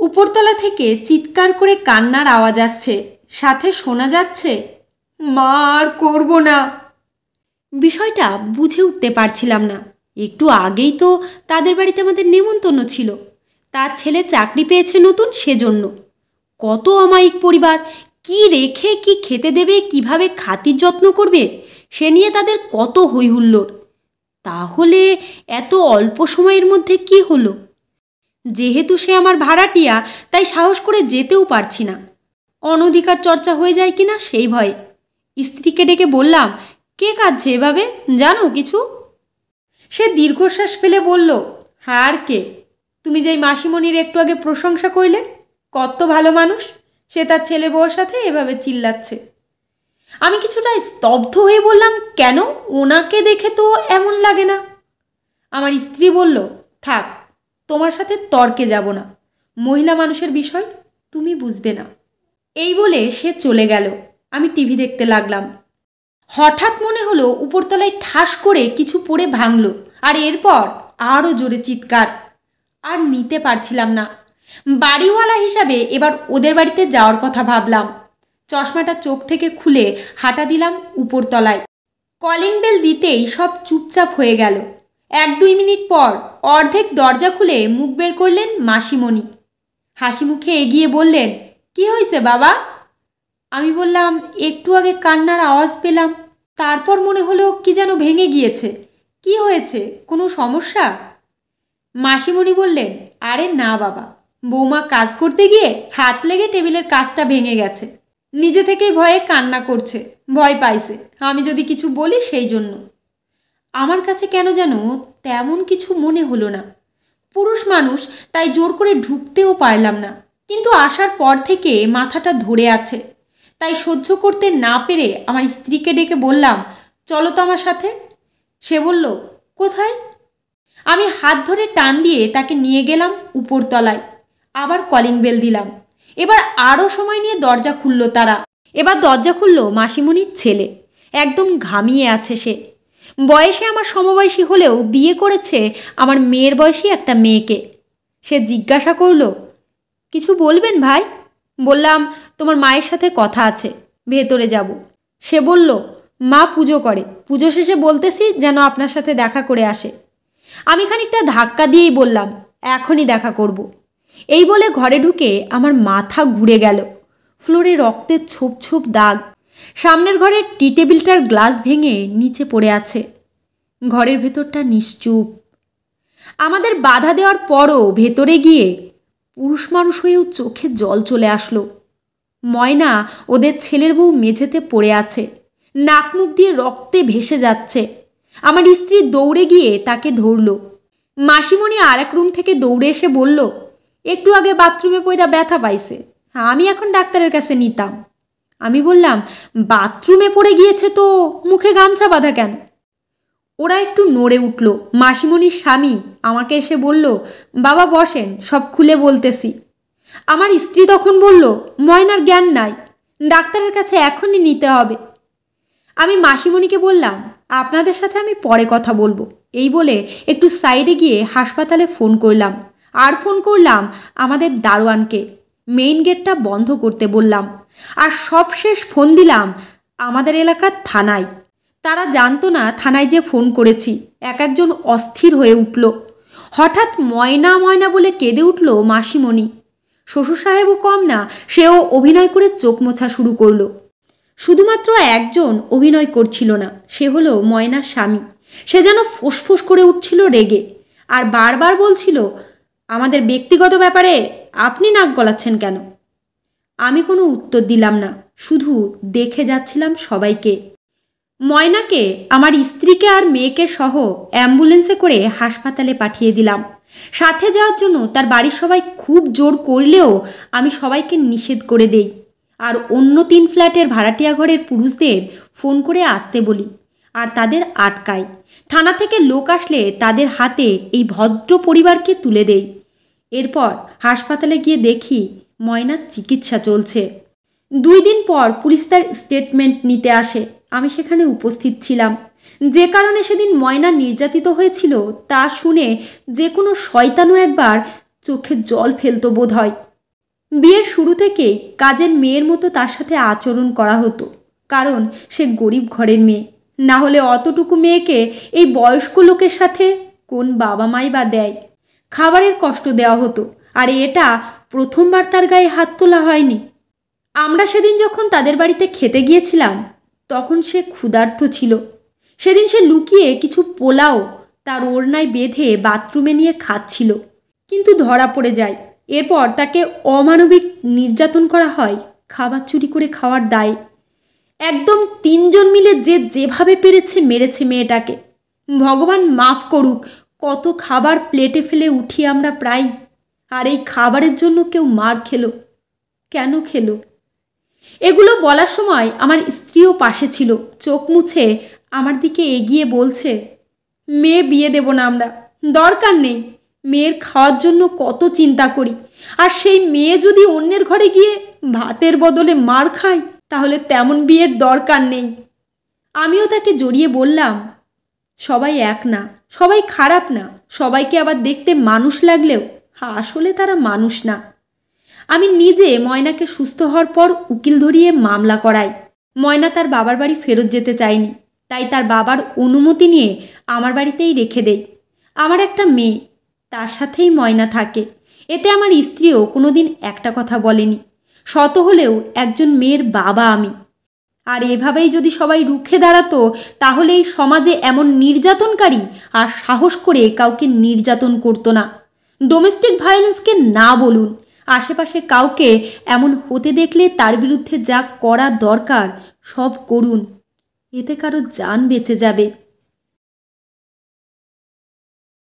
উপরতলা থেকে চিৎকার করে কান্নার আওয়াজ আসছে, সাথে শোনা যাচ্ছে, মা আর করব না। বিষয়টা বুঝে উঠতে পারছিলাম না। একটু আগেই তো তাদের বাড়িতে আমাদের নেমন্তন্ন ছিল, তার ছেলে চাকরি পেয়েছে নতুন, সেজন্য। কত অমায়িক পরিবার, কি রেখে কি খেতে দেবে, কিভাবে খাতির যত্ন করবে, সে নিয়ে তাদের কত হইহুল্লোড়। তাহলে এত অল্প সময়ের মধ্যে কি হলো? যেহেতু সে আমার ভাড়াটিয়া, তাই সাহস করে যেতেও পারছি না। অনধিকার চর্চা হয়ে যায় কিনা সেই ভয়ে। স্ত্রীকে ডেকে বললাম, কে কাঁদছে এভাবে, জানো কিছু? সে দীর্ঘশ্বাস ফেলে বলল, আর কে, তুমি যেই মাসিমণির একটু আগে প্রশংসা করলে, কত ভালো মানুষ, সে তার ছেলে বউর সাথে এভাবে চিল্লাচ্ছে। আমি কিছুটা স্তব্ধ হয়ে বললাম, কেন, ওনাকে দেখে তো এমন লাগে না। আমার স্ত্রী বলল, থাক, তোমার সাথে তর্কে যাব না, মহিলা মানুষের বিষয় তুমি বুঝবে না। এই বলে সে চলে গেল। আমি টিভি দেখতে লাগলাম। হঠাৎ মনে হলো উপরতলায় ঠাস করে কিছু পড়ে ভাঙল, আর এরপর আরও জোরে চিৎকার। আর নিতে পারছিলাম না। বাড়িওয়ালা হিসাবে এবার ওদের বাড়িতে যাওয়ার কথা ভাবলাম। চশমাটা চোখ থেকে খুলে হাঁটা দিলাম উপরতলায়। কলিং বেল দিতেই সব চুপচাপ হয়ে গেল। 1-2 মিনিট পর অর্ধেক দরজা খুলে মুখ বের করলেন মাসিমণি। হাসি মুখে এগিয়ে বললেন, কি হয়েছে বাবা? আমি বললাম, একটু আগে কান্নার আওয়াজ পেলাম, তারপর মনে হলো কি যেন ভেঙে গিয়েছে। কি হয়েছে, কোনো সমস্যা? মাসিমণি বললেন, আরে না বাবা, বৌমা কাজ করতে গিয়ে হাত লেগে টেবিলের কাজটা ভেঙে গেছে। নিজে থেকেই ভয়ে কান্না করছে, ভয় পাইছে আমি যদি কিছু বলি সেই জন্য। আমার কাছে কেন যেন তেমন কিছু মনে হলো না। পুরুষ মানুষ, তাই জোর করে ঢুকতেও পারলাম না। কিন্তু আসার পর থেকে মাথাটা ধরে আছে, তাই সহ্য করতে না পেরে আমার স্ত্রীকে ডেকে বললাম, চলো তো আমার সাথে। সে বলল, কোথায়? আমি হাত ধরে টান দিয়ে তাকে নিয়ে গেলাম উপরতলায়। আবার কলিং বেল দিলাম। এবার আরও সময় নিয়ে দরজা খুলল তারা। এবার দরজা খুলল মাসিমণির ছেলে। একদম ঘামিয়ে আছে সে। বয়সে আমার সমবয়সী হলেও বিয়ে করেছে আমার মেয়ের বয়সী একটা মেয়েকে। সে জিজ্ঞাসা করল, কিছু বলবেন ভাই? বললাম, তোমার মায়ের সাথে কথা আছে, ভেতরে যাব। সে বলল, মা পুজো করে, পুজো শেষে বলতেছি যেন আপনার সাথে দেখা করে আসে। আমি খানিকটা ধাক্কা দিয়েই বললাম, এখনই দেখা করব। এই বলে ঘরে ঢুকে আমার মাথা ঘুরে গেল। ফ্লোরে রক্তের ছোপ ছোপ দাগ। সামনের ঘরের টি টেবিলটার গ্লাস ভেঙে নিচে পড়ে আছে। ঘরের ভেতরটা নিশ্চুপ। আমাদের বাধা দেওয়ার পরও ভেতরে গিয়ে পুরুষ মানুষ হয়েও চোখে জল চলে আসলো। ময়না ওদের ছেলের বউ মেঝেতে পড়ে আছে, নাক মুখ দিয়ে রক্তে ভেসে যাচ্ছে। আমার স্ত্রী দৌড়ে গিয়ে তাকে ধরল। মাসিমণি আর এক রুম থেকে দৌড়ে এসে বলল, একটু আগে বাথরুমে পড়া ব্যথা পাইছে, আমি এখন ডাক্তারের কাছে নিতাম। আমি বললাম, বাথরুমে পড়ে গিয়েছে তো মুখে গামছা বাঁধা কেন? ওরা একটু নড়ে উঠল। মাসিমণির স্বামী আমাকে এসে বলল, বাবা বসেন, সব খুলে বলতেছি। আমার স্ত্রী তখন বলল, ময়নার জ্ঞান নাই, ডাক্তারের কাছে এখনই নিতে হবে। আমি মাসিমণিকে বললাম, আপনাদের সাথে আমি পরে কথা বলবো। এই বলে একটু সাইডে গিয়ে হাসপাতালে ফোন করলাম। আর ফোন করলাম আমাদের দারোয়ানকে। মেইন গেটটা বন্ধ করতে বললাম। আর সবশেষ ফোন দিলাম আমাদের এলাকার থানায়। তারা জানতো না থানায় যে ফোন করেছি। একজন অস্থির হয়ে উঠল। হঠাৎ ময়না ময়না বলে কেঁদে উঠল মাসিমণি। শ্বশুর সাহেবও কম না, সেও অভিনয় করে চোখ মোছা শুরু করলো। শুধুমাত্র একজন অভিনয় করছিল না, সে হলো ময়নার স্বামী। সে যেন ফোঁসফোঁস করে উঠছিল রেগে, আর বারবার বলছিল, আমাদের ব্যক্তিগত ব্যাপারে আপনি নাক গলাচ্ছেন কেন? আমি কোনো উত্তর দিলাম না, শুধু দেখে যাচ্ছিলাম সবাইকে। ময়নাকে, আমার স্ত্রীকে আর মেয়েকে সহ অ্যাম্বুলেন্সে করে হাসপাতালে পাঠিয়ে দিলাম। সাথে যাওয়ার জন্য তার বাড়ির সবাই খুব জোর করলেও আমি সবাইকে নিষেধ করে দেই। আর অন্য 3 ফ্ল্যাটের ভাড়াটিয়া ঘরের পুরুষদের ফোন করে আসতে বলি, আর তাদের আটকাই। থানা থেকে লোক আসলে তাদের হাতে এই ভদ্র পরিবারকে তুলে দেই। এরপর হাসপাতালে গিয়ে দেখি ময়নার চিকিৎসা চলছে। 2 দিন পর পুলিশ তার স্টেটমেন্ট নিতে আসে। আমি সেখানে উপস্থিত ছিলাম। যে কারণে সেদিন ময়না নির্যাতিত হয়েছিল তা শুনে যে কোনো শয়তানও একবার চোখে জল ফেলতো বোধ হয়। বিয়ের শুরু থেকেই কাজের মেয়ের মতো তার সাথে আচরণ করা হতো, কারণ সে গরিব ঘরের মেয়ে। না হলে অতটুকু মেয়েকে এই বয়স্ক লোকের সাথে কোন বাবা মাই বা দেয়? খাবারের কষ্ট দেওয়া হতো, আর এটা প্রথমবার তার গায়ে হাত তোলা হয়নি। আমরা সেদিন যখন তাদের বাড়িতে খেতে গিয়েছিলাম তখন সে ক্ষুধার্ত ছিল। সেদিন সে লুকিয়ে কিছু পোলাও তার ওড়নায় বেঁধে বাথরুমে নিয়ে খাচ্ছিল, কিন্তু ধরা পড়ে যায়। এরপর তাকে অমানবিক নির্যাতন করা হয় খাবার চুরি করে খাওয়ার দায়ে। একদম 3 জন মিলে যে যেভাবে পেরেছে মেরেছে মেয়েটাকে। ভগবান মাফ করুক, কত খাবার প্লেটে ফেলে উঠি আমরা প্রায়। আর এই খাবারের জন্য কেউ মার খেলো? কেন খেলো? এগুলো বলার সময় আমার স্ত্রীও পাশে ছিল। চোখ মুছে আমার দিকে এগিয়ে বলছে, মেয়ে বিয়ে দেব না আমরা, দরকার নেই। মেয়ের খাওয়ার জন্য কত চিন্তা করি, আর সেই মেয়ে যদি অন্যের ঘরে গিয়ে ভাতের বদলে মার খায় তাহলে তেমন বিয়ের দরকার নেই। আমিও তাকে জড়িয়ে বললাম, সবাই এক না, সবাই খারাপ না, সবাইকে আবার দেখতে মানুষ লাগলেও আসলে তারা মানুষ না। আমি নিজে ময়নাকে সুস্থ হওয়ার পর উকিল ধরিয়ে মামলা করাই। ময়না তার বাবার বাড়ি ফেরত যেতে চায়নি, তাই তার বাবার অনুমতি নিয়ে আমার বাড়িতেই রেখে দেই। আমার একটা মেয়ে, তার সাথেই ময়না থাকে। এতে আমার স্ত্রীও কোনোদিন একটা কথা বলেনি। শত হলেও একজন মেয়ের বাবা আমি। আর এভাবেই যদি সবাই রুখে দাঁড়াতো তাহলে এই সমাজে এমন নির্যাতনকারী আর সাহস করে কাউকে নির্যাতন করতো না। ডোমেস্টিক ভায়োলেন্সকে না বলুন, আশেপাশে কাউকে এমন হতে দেখলে তার বিরুদ্ধে যা করা দরকার সব করুন, এতে কারো জান বেঁচে যাবে।